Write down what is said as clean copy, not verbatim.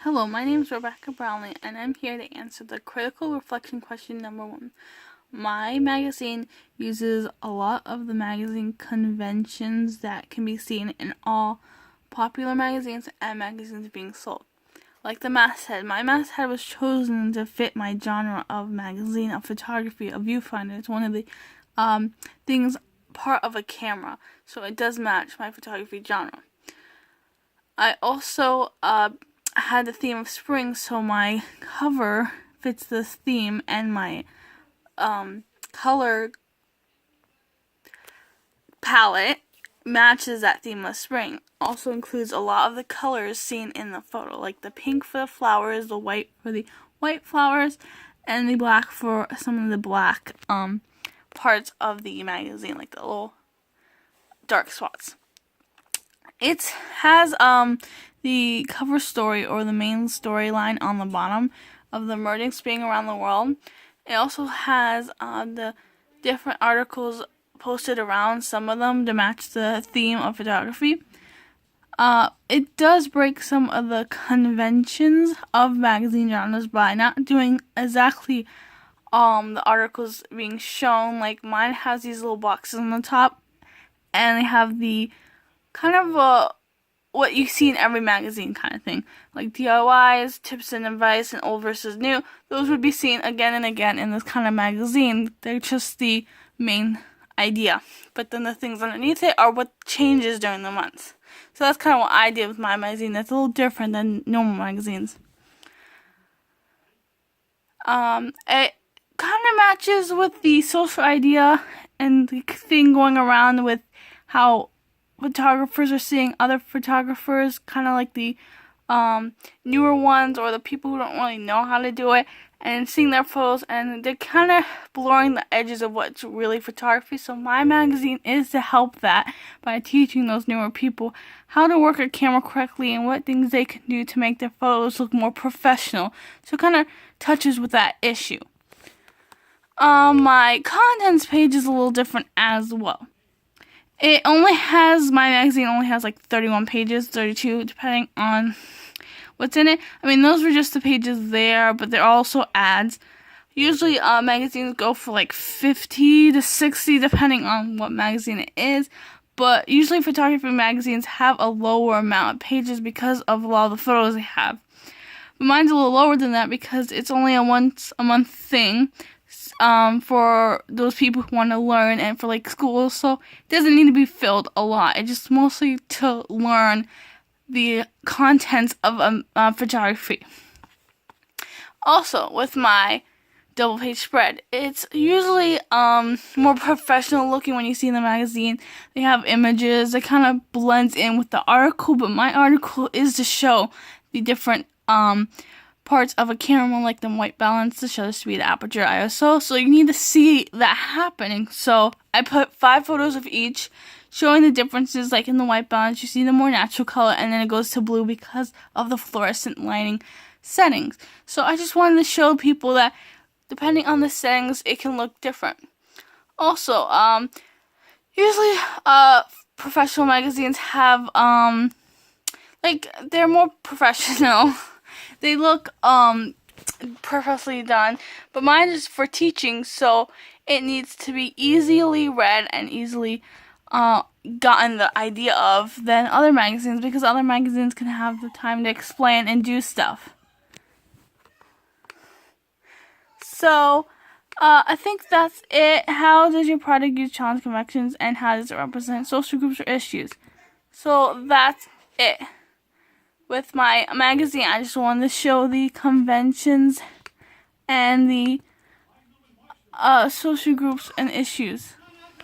Hello, my name is Rebecca Brownlee, and I'm here to answer the critical reflection question number 1. My magazine uses a lot of the magazine conventions that can be seen in all popular magazines and magazines being sold. Like the masthead. My masthead was chosen to fit my genre of magazine, of photography, of viewfinder. It's one of the things part of a camera, so it does match my photography genre. I also had the theme of spring, so my cover fits this theme, and my color palette matches that theme of spring. Also includes a lot of the colors seen in the photo, like the pink for the flowers, the white for the white flowers, and the black for some of the black parts of the magazine, like the little dark spots. It has the cover story, or the main storyline, on the bottom of the Murding Spring Around the World. It also has the different articles posted around, some of them to match the theme of photography. It does break some of the conventions of magazine genres by not doing exactly the articles being shown. Like mine has these little boxes on the top, and they have the kind of what you see in every magazine kind of thing, like DIYs, tips and advice, and old versus new. Those would be seen again and again in this kind of magazine. They're just the main idea, but then the things underneath it are what changes during the months. So that's kind of what I did with my magazine. That's a little different than normal magazines. It kind of matches with the social idea and the thing going around with how photographers are seeing other photographers, kind of like the newer ones, or the people who don't really know how to do it, and seeing their photos, and they're kind of blurring the edges of what's really photography. So my magazine is to help that by teaching those newer people how to work a camera correctly and what things they can do to make their photos look more professional. So it kind of touches with that issue. My contents page is a little different as well. My magazine only has like 31 pages, 32, depending on what's in it. I mean, those were just the pages there, but they're also ads. Usually, magazines go for like 50 to 60, depending on what magazine it is. But usually, photography magazines have a lower amount of pages because of a lot of the photos they have. But mine's a little lower than that because it's only a once a month thing. For those people who want to learn, and for like school, so it doesn't need to be filled a lot. It's just mostly to learn the contents of photography. Also, with my double page spread, it's usually more professional looking when you see in the magazine. They have images that kind of blends in with the article, but my article is to show the different parts of a camera, like the white balance, to show the speed, aperture, ISO. So you need to see that happening. So I put 5 photos of each, showing the differences. Like in the white balance, you see the more natural color, and then it goes to blue because of the fluorescent lighting settings. So I just wanted to show people that depending on the settings, it can look different. Also, usually professional magazines have they're more professional. They look perfectly done, but mine is for teaching, so it needs to be easily read and easily gotten the idea of than other magazines, because other magazines can have the time to explain and do stuff. So I think that's it. How does your product use challenge conventions, and how does it represent social groups or issues? So that's it. With my magazine, I just wanted to show the conventions and the social groups and issues.